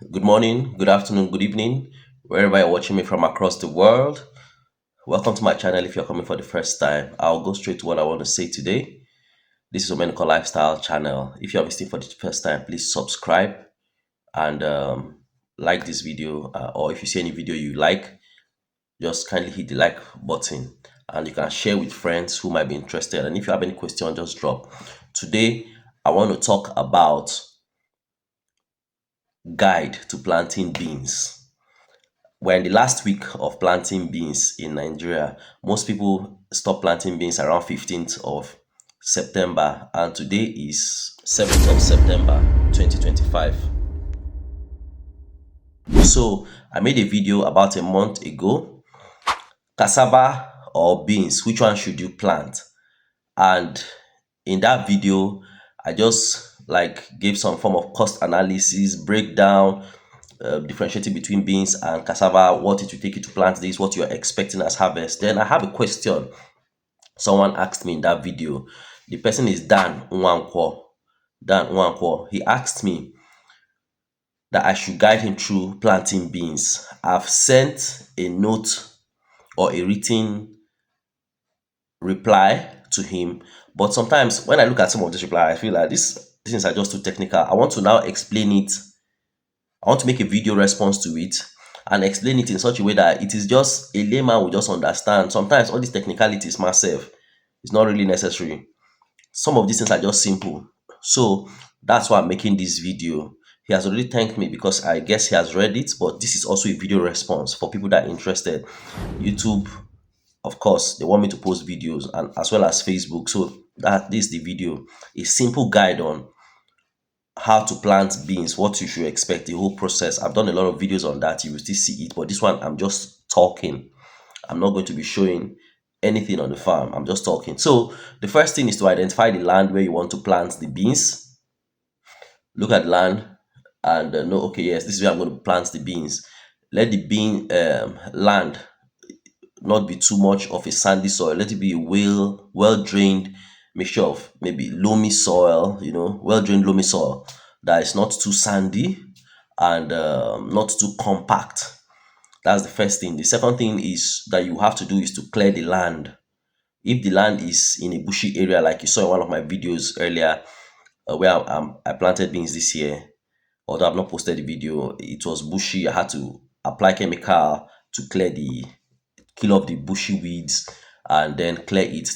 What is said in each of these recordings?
Good morning, good afternoon, good evening, wherever you're watching me from across the world. Welcome to my channel. If you're coming for the first time, I'll go straight to what I want to say today. This is Omenuko Lifestyle channel. If you're visiting for the first time, please subscribe and like this video. Or if you see any video you like, just kindly hit the like button and you can share with friends who might be interested. And if you have any question, just drop. Today, I want to talk about guide to planting beans. We're in the last week of planting beans in Nigeria. Most people stop planting beans around 15th of September, and today is 7th of September 2025. So I made a video about a month ago, cassava or beans, which one should you plant? And in that video, I just gave some form of cost analysis, breakdown, differentiating between beans and cassava, what it will take you to plant this, what you're expecting as harvest. Then I have a question someone asked me in that video. The person is Dan Nwankwo. Dan Nwankwo. He asked me that I should guide him through planting beans. I've sent a note or a written reply to him, but sometimes when I look at some of this reply, I feel like these things are just too technical. I want to now explain it. I want to make a video response to it and explain it in such a way that it is just a layman will just understand. Sometimes all these technicalities myself is not really necessary. Some of these things are just simple. So that's why I'm making this video. He has already thanked me because I guess he has read it, but this is also a video response for people that are interested. YouTube, of course, they want me to post videos and as well as Facebook. So that this is the video, a simple guide on how to plant beans, what you should expect, the whole process. I've done a lot of videos on that. You will still see it, but this one I'm just talking. I'm not going to be showing anything on the farm. I'm just talking. So the first thing is to identify the land where you want to plant the beans. Look at land and know, okay, yes, this is where I'm going to plant the beans. Let the bean land not be too much of a sandy soil. Let it be a well drained mixture of maybe loamy soil, well drained loamy soil that is not too sandy and not too compact. That's the first thing. The second thing is that you have to do is to clear the land. If the land is in a bushy area, like you saw in one of my videos earlier, where I planted beans this year, although I've not posted the video, it was bushy. I had to apply chemical to kill off the bushy weeds and then clear it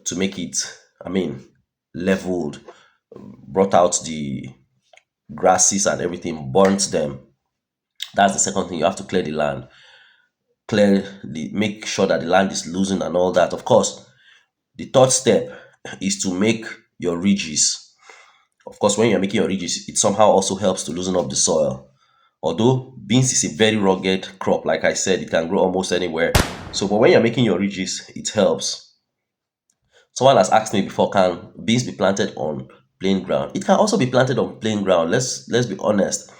to make it, I mean, leveled, brought out the grasses and everything, burnt them. That's the second thing. You have to clear the land, make sure that the land is loosened and all that. Of course, the third step is to make your ridges. Of course, when you're making your ridges, it somehow also helps to loosen up the soil. Although beans is a very rugged crop, like I said, it can grow almost anywhere. So, but when you're making your ridges, it helps. Someone has asked me before, can beans be planted on plain ground? It can also be planted on plain ground. Let's be honest.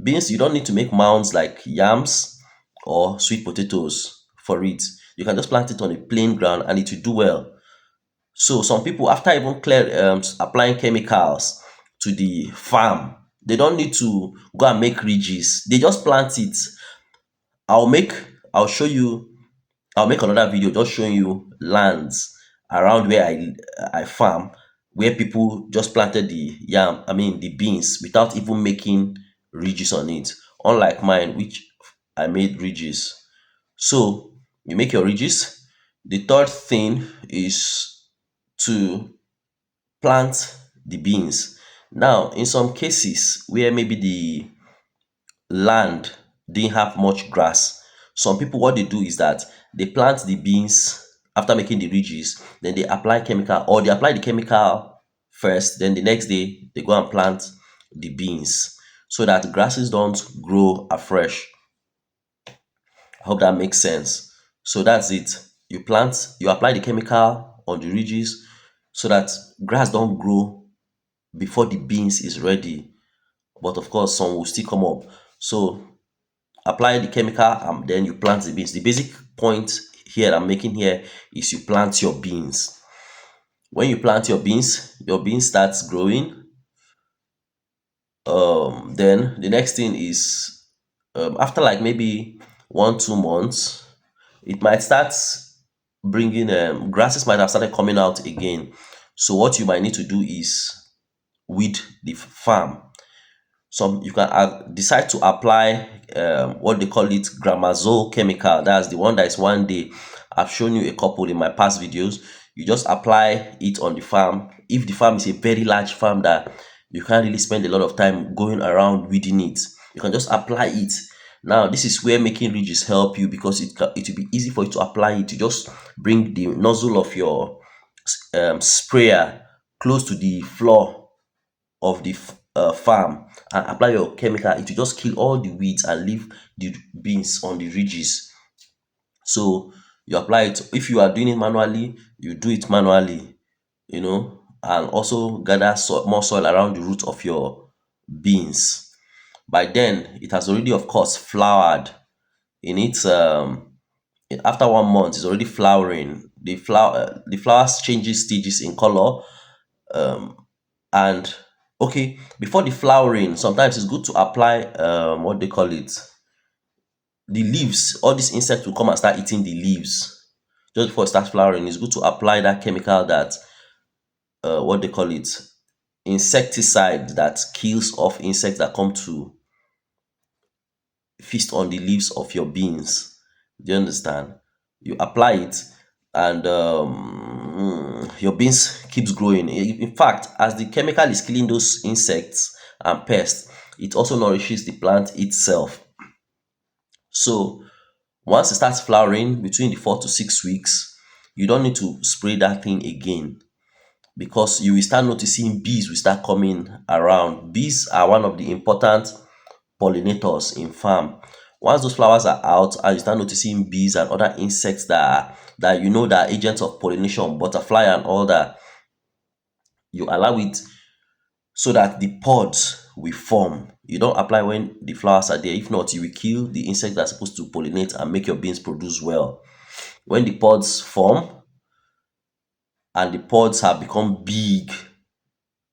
Beans, you don't need to make mounds like yams or sweet potatoes for it. You can just plant it on a plain ground and it will do well. So some people, after even applying chemicals to the farm, they don't need to go and make ridges. They just plant it. I'll make, I'll show you, I'll make another video just showing you lands around where I farm, where people just planted the beans without even making ridges on it. Unlike mine, which I made ridges. So you make your ridges. The third thing is to plant the beans. Now, in some cases where maybe the land didn't have much grass, some people what they do is that they plant the beans after making the ridges, then they apply chemical or they apply the chemical first, then the next day they go and plant the beans so that grasses don't grow afresh. I hope that makes sense. So that's it. You apply the chemical on the ridges so that grass don't grow before the beans is ready. But of course, some will still come up. So apply the chemical and then you plant the beans. The basic point here I'm making here is you plant your beans. When you plant your beans starts growing. Then the next thing is, after like maybe 1 2 months, it might start bringing, grasses might have started coming out again. So what you might need to do is weed the farm. Some you can decide to apply, what they call it, gramazole chemical. That's the one that is 1 day. I've shown you a couple in my past videos. You just apply it on the farm. If the farm is a very large farm that you can't really spend a lot of time going around weeding it, you can just apply it. Now this is where making ridges help you, because it will be easy for you to apply it. You just bring the nozzle of your sprayer close to the floor of the farm and apply your chemical. It will just kill all the weeds and leave the beans on the ridges. So you apply it. If you are doing it manually, you do it manually, and also gather more soil around the root of your beans. By then it has already, of course, flowered. In its After 1 month, it's already flowering. The flowers changes stages in color. And okay, before the flowering, sometimes it's good to apply, what they call it, the leaves. All these insects will come and start eating the leaves just before it starts flowering. It's good to apply that chemical, that, what they call it, insecticide, that kills off insects that come to feast on the leaves of your beans. Do you understand? You apply it, and your beans keeps growing. In fact, as the chemical is killing those insects and pests, it also nourishes the plant itself. So once it starts flowering between the 4 to 6 weeks, you don't need to spray that thing again, because you will start noticing bees will start coming around. Bees are one of the important pollinators in farm. Once those flowers are out and you start noticing bees and other insects that are agents of pollination, butterfly and all that, you allow it so that the pods will form. You don't apply when the flowers are there. If not, you will kill the insects that are supposed to pollinate and make your beans produce well. When the pods form and the pods have become big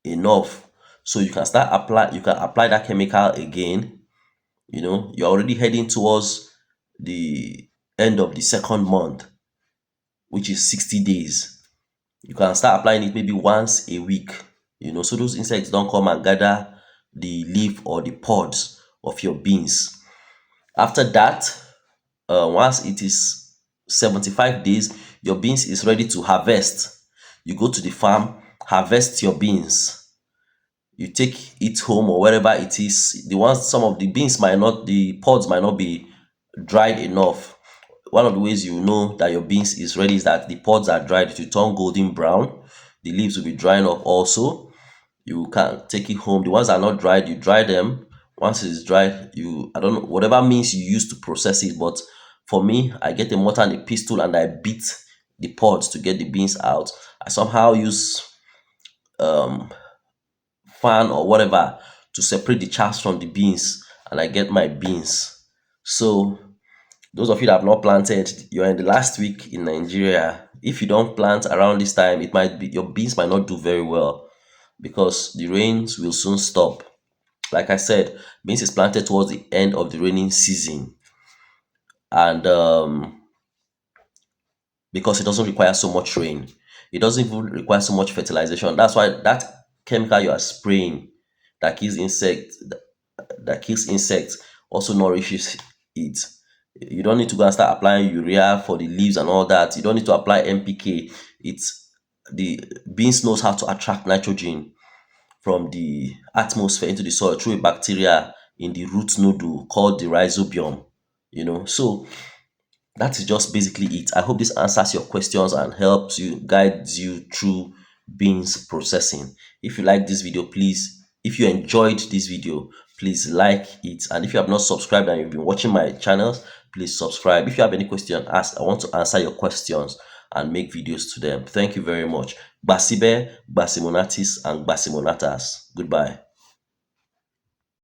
enough, so you can apply that chemical again. You're already heading towards the end of the second month, which is 60 days. You can start applying it maybe once a week, so those insects don't come and gather the leaf or the pods of your beans. After that, once it is 75 days, your beans is ready to harvest. You go to the farm, harvest your beans. You take it home or wherever it is. Some of the beans the pods might not be dried enough. One of the ways you know that your beans is ready is that the pods are dried to turn golden brown. The leaves will be drying up also. You can take it home. The ones that are not dried, you dry them. Once it's dried, I don't know, whatever means you use to process it. But for me, I get a mortar and a pestle and I beat the pods to get the beans out. I somehow use fan or whatever to separate the chaff from the beans, and I get my beans. So those of you that have not planted, you're in the last week in Nigeria. If you don't plant around this time, your beans might not do very well, because the rains will soon stop. Like I said, beans is planted towards the end of the raining season, and because it doesn't require so much rain, it doesn't even require so much fertilization. That's why that chemical you are spraying that kills insects also nourishes it. You don't need to go and start applying urea for the leaves and all that. You don't need to apply NPK. The beans knows how to attract nitrogen from the atmosphere into the soil through a bacteria in the root nodule called the rhizobium. So that is just basically it. I hope this answers your questions and guides you through beans processing. If you like this video, if you enjoyed this video, please like it. And if you have not subscribed and you've been watching my channels, please subscribe. If you have any question, I want to answer your questions and make videos to them. Thank you very much. Basibe, Basimonatis, and Basimonatas. Goodbye.